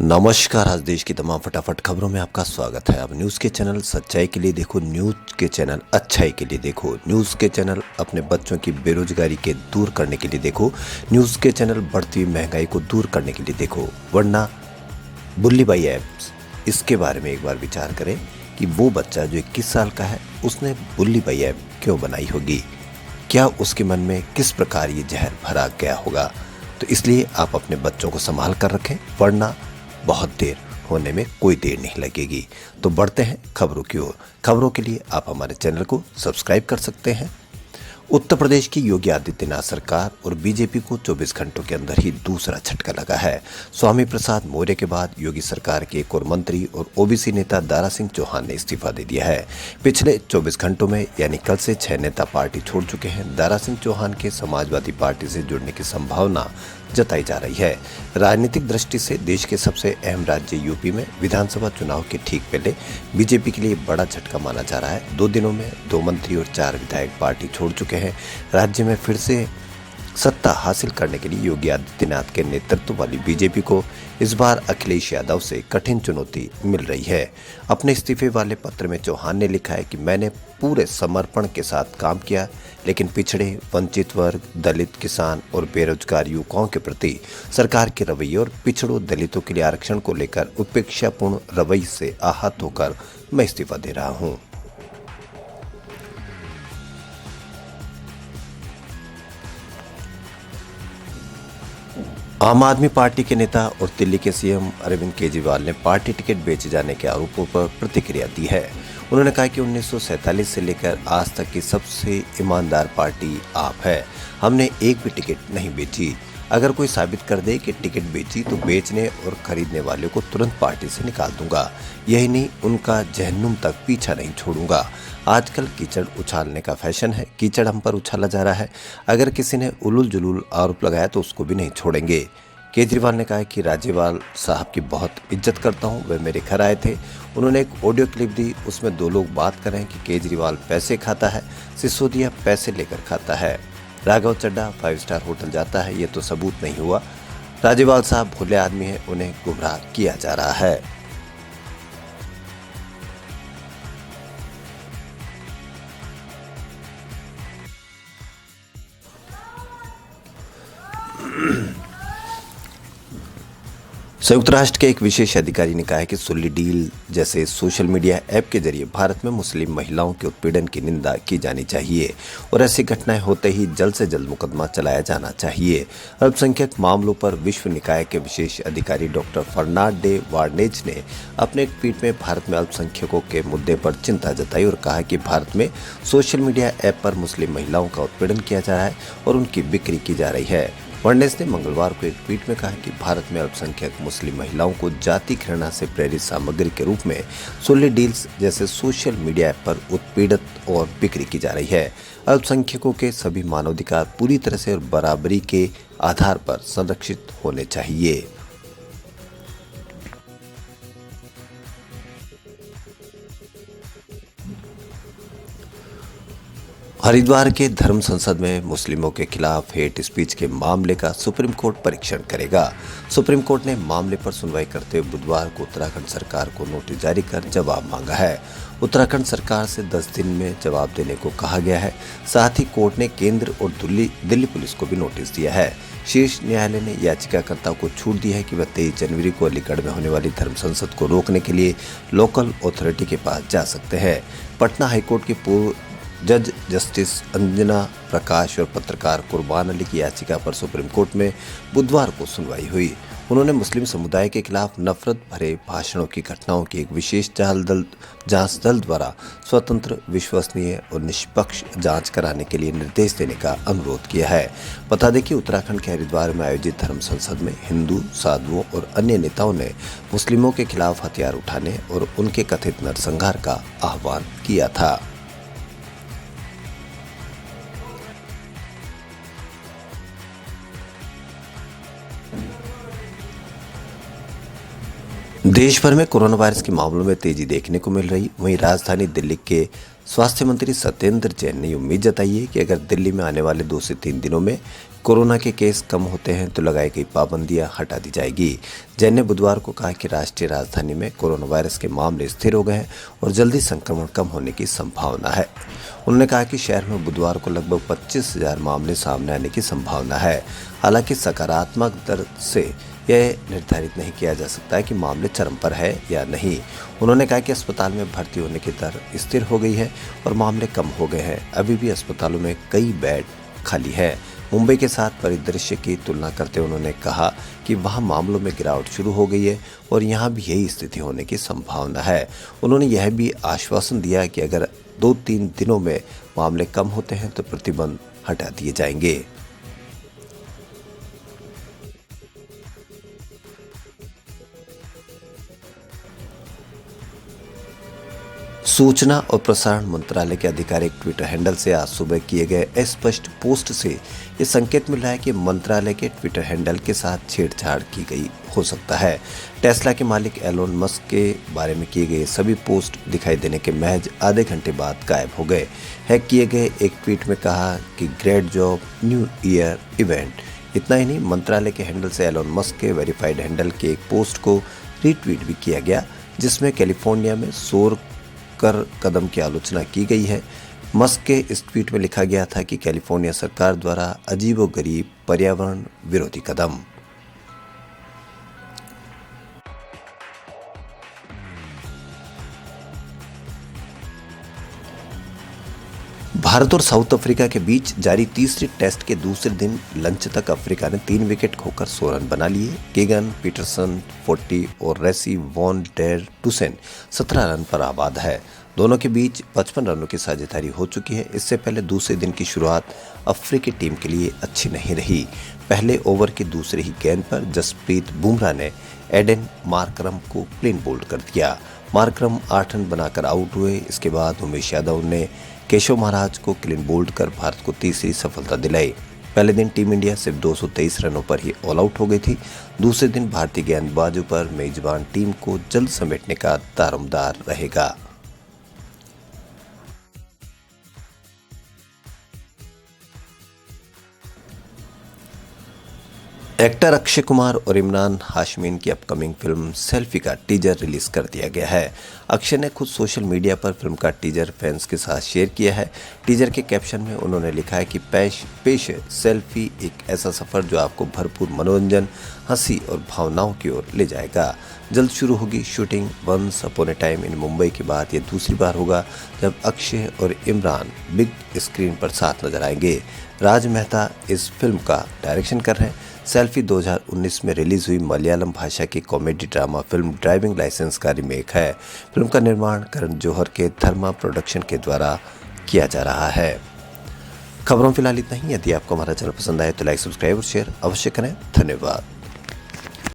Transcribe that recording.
नमस्कार। आज देश की तमाम फटाफट खबरों में आपका स्वागत है। अब न्यूज़ के चैनल सच्चाई के लिए देखो, न्यूज़ के चैनल अच्छाई के लिए देखो, न्यूज़ के चैनल अपने बच्चों की बेरोजगारी के दूर करने के लिए देखो, न्यूज़ के चैनल बढ़ती हुई महंगाई को दूर करने के लिए देखो। वरना बुल्ली बाई ऐप्स, इसके बारे में एक बार विचार करें कि वो बच्चा जो 21 साल का है उसने बुल्ली बाई ऐप क्यों बनाई होगी, क्या उसके मन में किस प्रकार ये जहर भरा गया होगा। तो इसलिए आप अपने बच्चों को संभाल कर रखें, वरना बहुत देर होने में कोई देर नहीं लगेगी। तो बढ़ते हैं खबरों की ओर। खबरों के लिए आप हमारे चैनल को सब्सक्राइब कर सकते हैं। उत्तर प्रदेश की योगी आदित्यनाथ सरकार और बीजेपी को 24 घंटों के अंदर ही दूसरा झटका लगा है। स्वामी प्रसाद मौर्य के बाद योगी सरकार के एक और मंत्री और ओबीसी नेता दारा सिंह चौहान ने इस्तीफा दे दिया है। पिछले 24 घंटों में यानी कल से 6 नेता पार्टी छोड़ चुके हैं। दारा सिंह चौहान के समाजवादी पार्टी से जुड़ने की संभावना जताई जा रही है। राजनीतिक दृष्टि से देश के सबसे अहम राज्य यूपी में विधानसभा चुनाव के ठीक पहले बीजेपी के लिए बड़ा झटका माना जा रहा है। 2 दिनों में 2 मंत्री और 4 विधायक पार्टी छोड़ चुके हैं। राज्य में फिर से सत्ता हासिल करने के लिए योगी आदित्यनाथ के नेतृत्व वाली बीजेपी को इस बार अखिलेश यादव से कठिन चुनौती मिल रही है। अपने इस्तीफे वाले पत्र में चौहान ने लिखा है कि मैंने पूरे समर्पण के साथ काम किया, लेकिन पिछड़े, वंचित वर्ग, दलित, किसान और बेरोजगार युवकों के प्रति सरकार के रवैये और पिछड़ों, दलितों के लिए आरक्षण को लेकर उपेक्षापूर्ण रवैये से आहत होकर मैं इस्तीफा दे रहा हूँ। आम आदमी पार्टी के नेता और दिल्ली के सीएम अरविंद केजरीवाल ने पार्टी टिकट बेचे जाने के आरोपों पर प्रतिक्रिया दी है। उन्होंने कहा कि 1947 से लेकर आज तक की सबसे ईमानदार पार्टी आप है। हमने एक भी टिकट नहीं बेची। अगर कोई साबित कर दे कि टिकट बेची तो बेचने और खरीदने वाले को तुरंत पार्टी से निकाल दूंगा। यही नहीं, उनका जहन्नुम तक पीछा नहीं छोड़ूंगा। आजकल कीचड़ उछालने का फैशन है। कीचड़ हम पर उछाला जा रहा है। अगर किसी ने उलूल जुलूल आरोप लगाया तो उसको भी नहीं छोड़ेंगे। केजरीवाल ने कहा कि राज्यपाल साहब की बहुत इज्जत करता हूं। वे मेरे घर आए थे। उन्होंने एक ऑडियो क्लिप दी। उसमें 2 लोग बात कर रहे हैं कि केजरीवाल पैसे खाता है, सिसोदिया पैसे लेकर खाता है, राघव चड्ढा 5 स्टार होटल जाता है। ये तो सबूत नहीं हुआ। राज्यपाल साहब भोले आदमी हैं, उन्हें गुमराह किया जा रहा है। संयुक्त राष्ट्र के एक विशेष अधिकारी ने कहा है कि सुल्ली डील जैसे सोशल मीडिया ऐप के जरिए भारत में मुस्लिम महिलाओं के उत्पीड़न की निंदा की जानी चाहिए और ऐसी घटनाएं होते ही जल्द से जल्द मुकदमा चलाया जाना चाहिए। अल्पसंख्यक मामलों पर विश्व निकाय के विशेष अधिकारी डॉक्टर फर्नांड डे वार्नेज ने अपने एक ट्वीट में भारत में अल्पसंख्यकों के मुद्दे पर चिंता जताई और कहा कि भारत में सोशल मीडिया ऐप पर मुस्लिम महिलाओं का उत्पीड़न किया जा रहा है और उनकी बिक्री की जा रही है। वर्नेस ने मंगलवार को एक ट्वीट में कहा कि भारत में अल्पसंख्यक मुस्लिम महिलाओं को जाति घृणा से प्रेरित सामग्री के रूप में सुल्ली डील्स जैसे सोशल मीडिया ऐप पर उत्पीड़ित और बिक्री की जा रही है। अल्पसंख्यकों के सभी मानवाधिकार पूरी तरह से और बराबरी के आधार पर संरक्षित होने चाहिए। हरिद्वार के धर्म संसद में मुस्लिमों के खिलाफ हेट स्पीच के मामले का सुप्रीम कोर्ट परीक्षण करेगा। सुप्रीम कोर्ट ने मामले पर सुनवाई करते हुए बुधवार को उत्तराखंड सरकार को नोटिस जारी कर जवाब मांगा है। उत्तराखंड सरकार से 10 दिन में जवाब देने को कहा गया है। साथ ही कोर्ट ने केंद्र और दिल्ली पुलिस को भी नोटिस दिया है। शीर्ष न्यायालय ने याचिकाकर्ता को छूट दी है कि वह 23 जनवरी को अलीगढ़ में होने वाली धर्म संसद को रोकने के लिए लोकल अथॉरिटी के पास जा सकते हैं। पटना हाईकोर्ट के पूर्व जज जस्टिस अंजना प्रकाश और पत्रकार कुर्बान अली की याचिका पर सुप्रीम कोर्ट में बुधवार को सुनवाई हुई। उन्होंने मुस्लिम समुदाय के खिलाफ नफरत भरे भाषणों की घटनाओं की एक विशेष जांच दल द्वारा स्वतंत्र, विश्वसनीय और निष्पक्ष जांच कराने के लिए निर्देश देने का अनुरोध किया है। बता दें कि उत्तराखंड के हरिद्वार में आयोजित धर्म संसद में हिंदू साधुओं और अन्य नेताओं ने मुस्लिमों के खिलाफ हथियार उठाने और उनके कथित नरसंहार का आह्वान किया था। देश भर में कोरोना वायरस के मामलों में तेजी देखने को मिल रही। वहीं राजधानी दिल्ली के स्वास्थ्य मंत्री सत्येंद्र जैन ने उम्मीद जताई है कि अगर दिल्ली में आने वाले 2 से 3 दिनों में कोरोना के केस कम होते हैं तो लगाई गई पाबंदियां हटा दी जाएगी। जैन ने बुधवार को कहा कि राष्ट्रीय राजधानी में कोरोना वायरस के मामले स्थिर हो गए हैं और जल्दी संक्रमण कम होने की संभावना है। उन्होंने कहा कि शहर में बुधवार को लगभग 25,000 मामले सामने आने की संभावना है। हालांकि सकारात्मक दर से यह निर्धारित नहीं किया जा सकता है कि मामले चरम पर है या नहीं। उन्होंने कहा कि अस्पताल में भर्ती होने की दर स्थिर हो गई है और मामले कम हो गए हैं। अभी भी अस्पतालों में कई बेड खाली है। मुंबई के साथ परिदृश्य की तुलना करते हुए उन्होंने कहा कि वहां मामलों में गिरावट शुरू हो गई है और यहां भी यही स्थिति होने की संभावना है। उन्होंने यह भी आश्वासन दिया कि अगर 2-3 दिनों में मामले कम होते हैं तो प्रतिबंध हटा दिए जाएंगे। सूचना और प्रसारण मंत्रालय के आधिकारिक ट्विटर हैंडल से आज सुबह किए गए अस्पष्ट पोस्ट से ये संकेत मिल रहा है कि मंत्रालय के ट्विटर हैंडल के साथ छेड़छाड़ की गई हो सकता है। टेस्ला के मालिक एलोन मस्क के बारे में किए गए सभी पोस्ट दिखाई देने के महज आधे घंटे बाद गायब हो गए। हैक किए गए एक ट्वीट में कहा कि great job new year event. इतना ही नहीं, मंत्रालय के हैंडल से एलोन मस्क के वेरीफाइड हैंडल के एक पोस्ट को रीट्वीट भी किया गया जिसमें कैलिफोर्निया में शोर कर कदम की आलोचना की गई है। मस्क के इस ट्वीट में लिखा गया था कि कैलिफोर्निया सरकार द्वारा अजीबोगरीब पर्यावरण विरोधी कदम। भारत और साउथ अफ्रीका के बीच जारी तीसरे टेस्ट के दूसरे दिन लंच तक अफ्रीका ने 3 विकेट खोकर 100 रन बना लिए। केगन पीटरसन 40 और रेसी वॉन डेर टुसेन 17 रन पर आबाद है। दोनों के बीच 55 रनों की साझेदारी हो चुकी है। इससे पहले दूसरे दिन की शुरुआत अफ्रीकी टीम के लिए अच्छी नहीं रही। पहले ओवर के दूसरे ही गेंद पर जसप्रीत बुमराह ने एडन मार्करम को क्लीन बोल्ड कर दिया। मार्करम 8 रन बनाकर आउट हुए। इसके बाद उमेश यादव ने केशव महाराज को क्लीन बोल्ड कर भारत को तीसरी सफलता दिलाई। पहले दिन टीम इंडिया सिर्फ 223 रनों पर ही ऑल आउट हो गई थी। दूसरे दिन भारतीय गेंदबाजों पर मेजबान टीम को जल्द समेटने का दारोमदार रहेगा। एक्टर अक्षय कुमार और इमरान हाशमी की अपकमिंग फिल्म सेल्फी का टीजर रिलीज कर दिया गया है। अक्षय ने खुद सोशल मीडिया पर फिल्म का टीजर फैंस के साथ शेयर किया है। टीजर के कैप्शन में उन्होंने लिखा है कि पेश है सेल्फी, एक ऐसा सफर जो आपको भरपूर मनोरंजन, हंसी और भावनाओं की ओर ले जाएगा। जल्द शुरू होगी shooting. Once upon a time in Mumbai के बाद ये दूसरी बार होगा जब अक्षय और इमरान बिग स्क्रीन पर साथ नजर आएंगे। राज मेहता इस फिल्म का डायरेक्शन कर रहे हैं। सेल्फी 2019 में रिलीज हुई मलयालम भाषा की comedy drama film driving licence का रीमेक है। फिल्म का निर्माण करण जौहर के धर्मा प्रोडक्शन के द्वारा किया जा रहा है। खबरों फिलहाल इतना ही। यदि आपको हमारा चैनल पसंद आए तो लाइक, सब्सक्राइब और शेयर अवश्य करें। धन्यवाद।